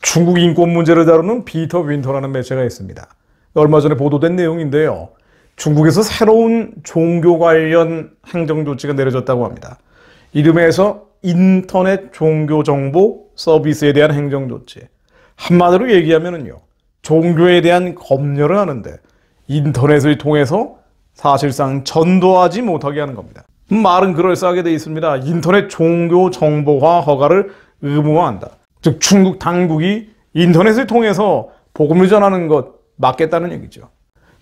중국 인권 문제를 다루는 피터 윈터라는 매체가 있습니다. 얼마 전에 보도된 내용인데요. 중국에서 새로운 종교 관련 행정조치가 내려졌다고 합니다. 이름에서 인터넷 종교정보 서비스에 대한 행정조치. 한마디로 얘기하면요, 종교에 대한 검열을 하는데 인터넷을 통해서 사실상 전도하지 못하게 하는 겁니다. 말은 그럴싸하게 되어 있습니다. 인터넷 종교 정보화 허가를 의무화한다. 즉 중국 당국이 인터넷을 통해서 복음을 전하는 것 막겠다는 얘기죠.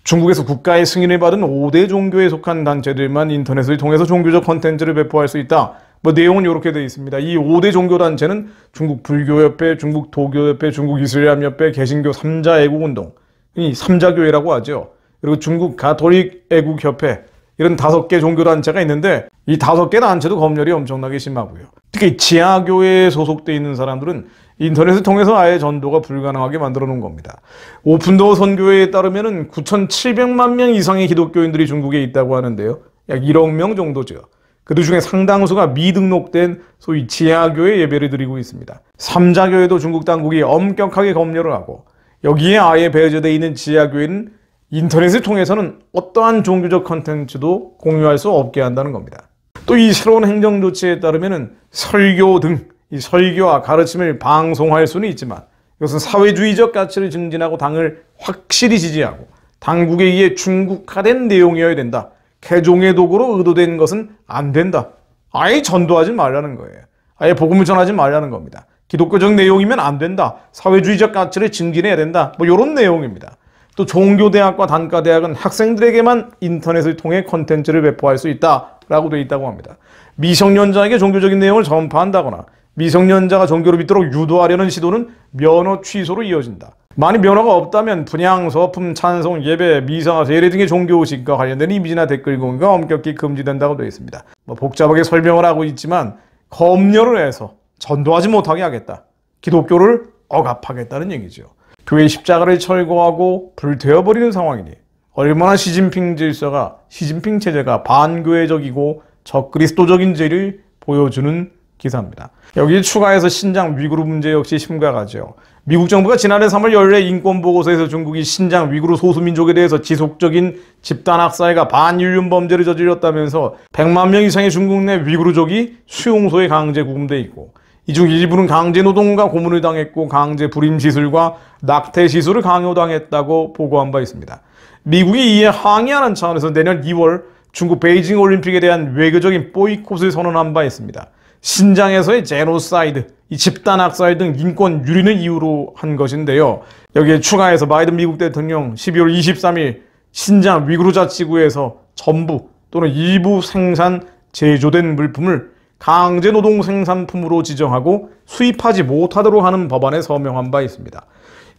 중국에서 국가의 승인을 받은 5대 종교에 속한 단체들만 인터넷을 통해서 종교적 콘텐츠를 배포할 수 있다. 내용은 이렇게 되어 있습니다. 이 5대 종교단체는 중국 불교협회, 중국 도교협회, 중국 이슬람협회, 개신교 3자 애국운동, 이 3자교회라고 하죠. 그리고 중국 가톨릭 애국협회, 이런 5개 종교단체가 있는데 이 5개 단체도 검열이 엄청나게 심하고요. 특히 지하교회에 소속되어 있는 사람들은 인터넷을 통해서 아예 전도가 불가능하게 만들어 놓은 겁니다. 오픈도어 선교회에 따르면 9,700만 명 이상의 기독교인들이 중국에 있다고 하는데요. 약 1억 명 정도죠. 그들 중에 상당수가 미등록된 소위 지하교회 예배를 드리고 있습니다. 3자교회도 중국 당국이 엄격하게 검열을 하고 여기에 아예 배제되어 있는 지하교회는 인터넷을 통해서는 어떠한 종교적 컨텐츠도 공유할 수 없게 한다는 겁니다. 또 이 새로운 행정조치에 따르면 설교 등 이 설교와 가르침을 방송할 수는 있지만 이것은 사회주의적 가치를 증진하고 당을 확실히 지지하고 당국에 의해 중국화된 내용이어야 된다. 개종의 도구로 의도된 것은 안 된다. 아예 전도하지 말라는 거예요. 아예 복음을 전하지 말라는 겁니다. 기독교적 내용이면 안 된다. 사회주의적 가치를 증진해야 된다. 이런 내용입니다. 또 종교대학과 단과대학은 학생들에게만 인터넷을 통해 콘텐츠를 배포할 수 있다라고 되어 있다고 합니다. 미성년자에게 종교적인 내용을 전파한다거나 미성년자가 종교를 믿도록 유도하려는 시도는 면허 취소로 이어진다. 만약 면허가 없다면 분향, 서품, 찬송, 예배, 미사, 세례 등의 종교의식과 관련된 이미지나 댓글 공유가 엄격히 금지된다고 되어 있습니다. 복잡하게 설명을 하고 있지만 검열을 해서 전도하지 못하게 하겠다. 기독교를 억압하겠다는 얘기죠. 교회 십자가를 철거하고 불태워버리는 상황이니 얼마나 시진핑 질서가, 시진핑 체제가 반교회적이고 적그리스도적인지를 보여주는 기사입니다. 여기 추가해서 신장 위구르 문제 역시 심각하죠. 미국 정부가 지난해 3월 연례 인권보고서에서 중국이 신장 위구르 소수민족에 대해서 지속적인 집단학살과 반인륜 범죄를 저질렀다면서 100만 명 이상의 중국 내 위구르족이 수용소에 강제 구금돼 있고 이 중 일부는 강제노동과 고문을 당했고 강제 불임시술과 낙태시술을 강요당했다고 보고한 바 있습니다. 미국이 이에 항의하는 차원에서 내년 2월 중국 베이징 올림픽에 대한 외교적인 보이콧을 선언한 바 있습니다. 신장에서의 제노사이드, 이 집단학살 등 인권 유린을 이유로 한 것인데요. 여기에 추가해서 바이든 미국 대통령 12월 23일 신장 위구르 자치구에서 전부 또는 일부 생산, 제조된 물품을 강제노동 생산품으로 지정하고 수입하지 못하도록 하는 법안에 서명한 바 있습니다.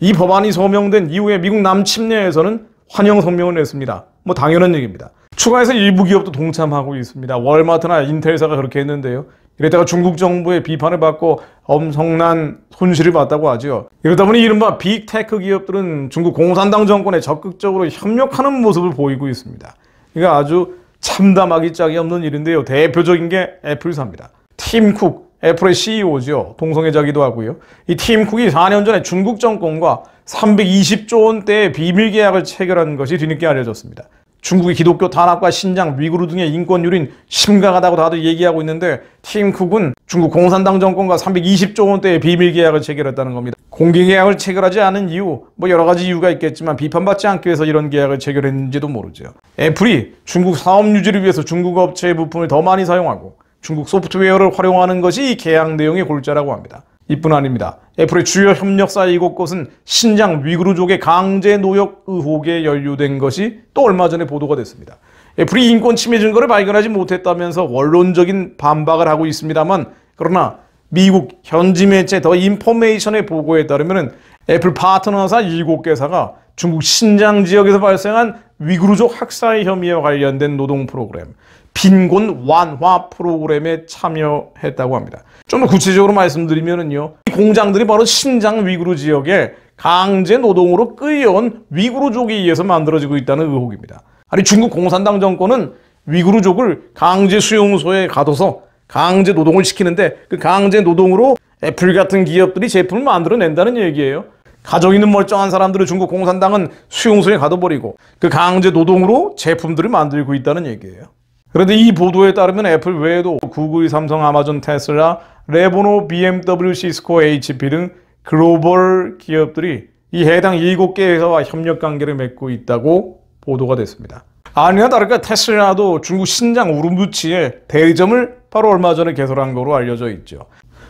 이 법안이 서명된 이후에 미국 남침례에서는 환영 성명을 냈습니다. 당연한 얘기입니다. 추가해서 일부 기업도 동참하고 있습니다. 월마트나 인텔사가 그렇게 했는데요. 이랬다가 중국 정부의 비판을 받고 엄청난 손실을 봤다고 하죠. 이러다 보니 이른바 빅테크 기업들은 중국 공산당 정권에 적극적으로 협력하는 모습을 보이고 있습니다. 이게 아주 참담하기 짝이 없는 일인데요. 대표적인 게 애플사입니다. 팀 쿡, 애플의 CEO죠. 동성애자기도 하고요. 이 팀 쿡이 4년 전에 중국 정권과 320조 원대의 비밀 계약을 체결한 것이 뒤늦게 알려졌습니다. 중국의 기독교 탄압과 신장, 위구르 등의 인권 유린 심각하다고 다들 얘기하고 있는데 팀 쿡은 중국 공산당 정권과 320조 원대의 비밀 계약을 체결했다는 겁니다. 공개 계약을 체결하지 않은 이유, 여러 가지 이유가 있겠지만 비판받지 않기 위해서 이런 계약을 체결했는지도 모르죠. 애플이 중국 사업 유지를 위해서 중국 업체의 부품을 더 많이 사용하고 중국 소프트웨어를 활용하는 것이 이 계약 내용의 골자라고 합니다. 이뿐 아닙니다. 애플의 주요 협력사 7곳은 신장 위구르족의 강제 노역 의혹에 연루된 것이 또 얼마 전에 보도가 됐습니다. 애플이 인권 침해 증거를 발견하지 못했다면서 원론적인 반박을 하고 있습니다만 그러나 미국 현지 매체 더 인포메이션의 보고에 따르면 애플 파트너사 7개사가 중국 신장 지역에서 발생한 위구르족 학살 혐의와 관련된 노동 프로그램, 빈곤 완화 프로그램에 참여했다고 합니다. 좀 더 구체적으로 말씀드리면요, 이 공장들이 바로 신장 위구르 지역에 강제 노동으로 끌려온 위구르족에 의해서 만들어지고 있다는 의혹입니다. 아니 중국 공산당 정권은 위구르족을 강제 수용소에 가둬서 강제 노동을 시키는데 그 강제 노동으로 애플 같은 기업들이 제품을 만들어낸다는 얘기예요. 가정 있는 멀쩡한 사람들을 중국 공산당은 수용소에 가둬버리고 그 강제 노동으로 제품들을 만들고 있다는 얘기예요. 그런데 이 보도에 따르면 애플 외에도 구글, 삼성, 아마존, 테슬라, 레노버, BMW, 시스코, HP 등 글로벌 기업들이 이 해당 7개 회사와 협력 관계를 맺고 있다고 보도가 됐습니다. 아니나 다를까 테슬라도 중국 신장 우rum치에 대리점을 바로 얼마 전에 개설한 거로 알려져 있죠.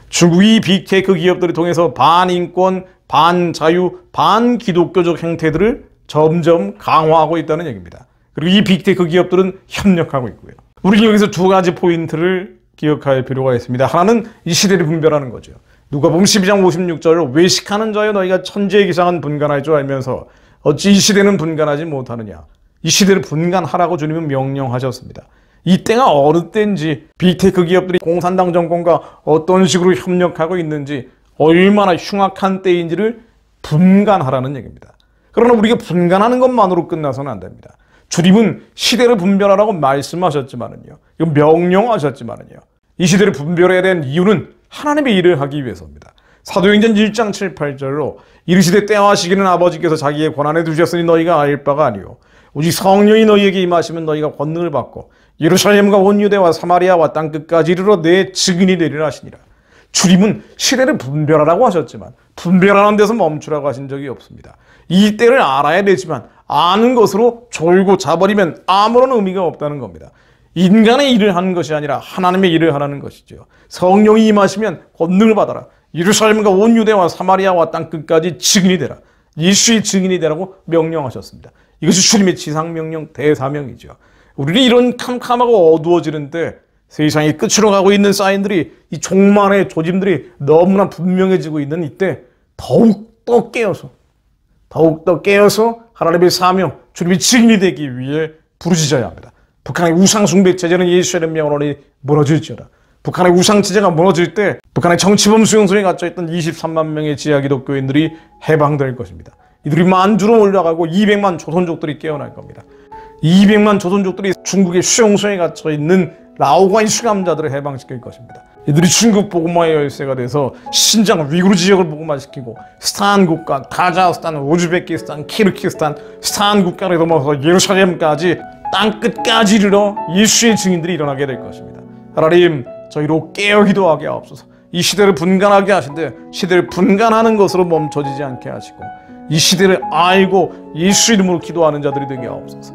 중국이 빅테크 기업들을 통해서 반인권, 반자유, 반기독교적 행태들을 점점 강화하고 있다는 얘기입니다. 그리고 이 빅테크 기업들은 협력하고 있고요. 우리는 여기서 두 가지 포인트를 기억할 필요가 있습니다. 하나는 이 시대를 분별하는 거죠. 누가복음 12장 56절로 외식하는 자여 너희가 천지의 기상은 분간할 줄 알면서 어찌 이 시대는 분간하지 못하느냐. 이 시대를 분간하라고 주님은 명령하셨습니다. 이 때가 어느 때인지 빅테크 기업들이 공산당 정권과 어떤 식으로 협력하고 있는지 얼마나 흉악한 때인지를 분간하라는 얘기입니다. 그러나 우리가 분간하는 것만으로 끝나서는 안 됩니다. 주님은 시대를 분별하라고 말씀하셨지만은요. 이거 명령하셨지만은요. 이 시대를 분별해야 되는 이유는 하나님의 일을 하기 위해서입니다. 사도행전 1장 7, 8절로 이르시되 때와 시기는 아버지께서 자기의 권한에 두셨으니 너희가 알 바가 아니요 오직 성령이 너희에게 임하시면 너희가 권능을 받고 예루살렘과 온 유대와 사마리아와 땅끝까지 이르러 내 증인이 되리라 하시니라. 주님은 시대를 분별하라고 하셨지만 분별하는 데서 멈추라고 하신 적이 없습니다. 이 때를 알아야 되지만 아는 것으로 졸고 자버리면 아무런 의미가 없다는 겁니다. 인간의 일을 하는 것이 아니라 하나님의 일을 하라는 것이죠. 성령이 임하시면 권능을 받아라. 예루살렘과 온 유대와 사마리아와 땅끝까지 증인이 되라. 예수의 증인이 되라고 명령하셨습니다. 이것이 주님의 지상명령 대사명이죠. 우리는 이런 캄캄하고 어두워지는 때 세상이 끝으로 가고 있는 사인들이 이 종말의 조짐들이 너무나 분명해지고 있는 이때 더욱더 깨어서 하나님의 사명, 주님의 증인이 되기 위해 부르짖어야 합니다. 북한의 우상숭배 체제는 예수의 명령으로 무너질지어다. 북한의 우상체제가 무너질 때 북한의 정치범 수용소에 갇혀있던 23만 명의 지하 기독교인들이 해방될 것입니다. 이들이 만주로 올라가고 200만 조선족들이 깨어날 겁니다. 200만 조선족들이 중국의 수용소에 갇혀있는 라오가이 수감자들을 해방시킬 것입니다. 이들이 중국 복음화의 열쇠가 돼서 신장 위구르 지역을 복음화시키고 스탄 국가, 카자흐스탄, 우즈베키스탄, 키르기스탄, 스탄 국가를 넘어서 예루살렘까지 땅끝까지 이르러 예수의 증인들이 일어나게 될 것입니다. 하나님, 저희로 깨어 기도하게 하옵소서. 이 시대를 분간하게 하신데 시대를 분간하는 것으로 멈춰지지 않게 하시고 이 시대를 알고 예수 이름으로 기도하는 자들이 되게 하옵소서.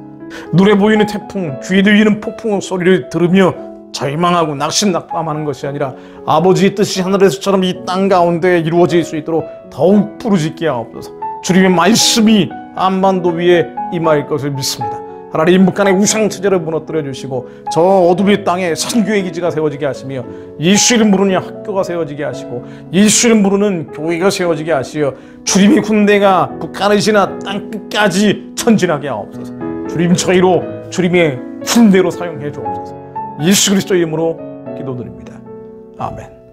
눈에 보이는 태풍, 귀에 들리는 폭풍 소리를 들으며 절망하고 낙심낙담하는 것이 아니라 아버지의 뜻이 하늘에서처럼 이 땅 가운데 이루어질 수 있도록 더욱 부르짖게 하옵소서. 주님의 말씀이 한반도 위에 임할 것을 믿습니다. 하나님, 북한의 우상체제를 무너뜨려 주시고 저 어둠의 땅에 선교의 기지가 세워지게 하시며 예수 이름 부르는 학교가 세워지게 하시고 예수 이름 부르는 교회가 세워지게 하시어 주님의 군대가 북한을 지나 땅끝까지 전진하게 하옵소서. 주님, 저희로 주님의 군대로 사용해 주옵소서. 예수 그리스도 이름으로 기도드립니다. 아멘.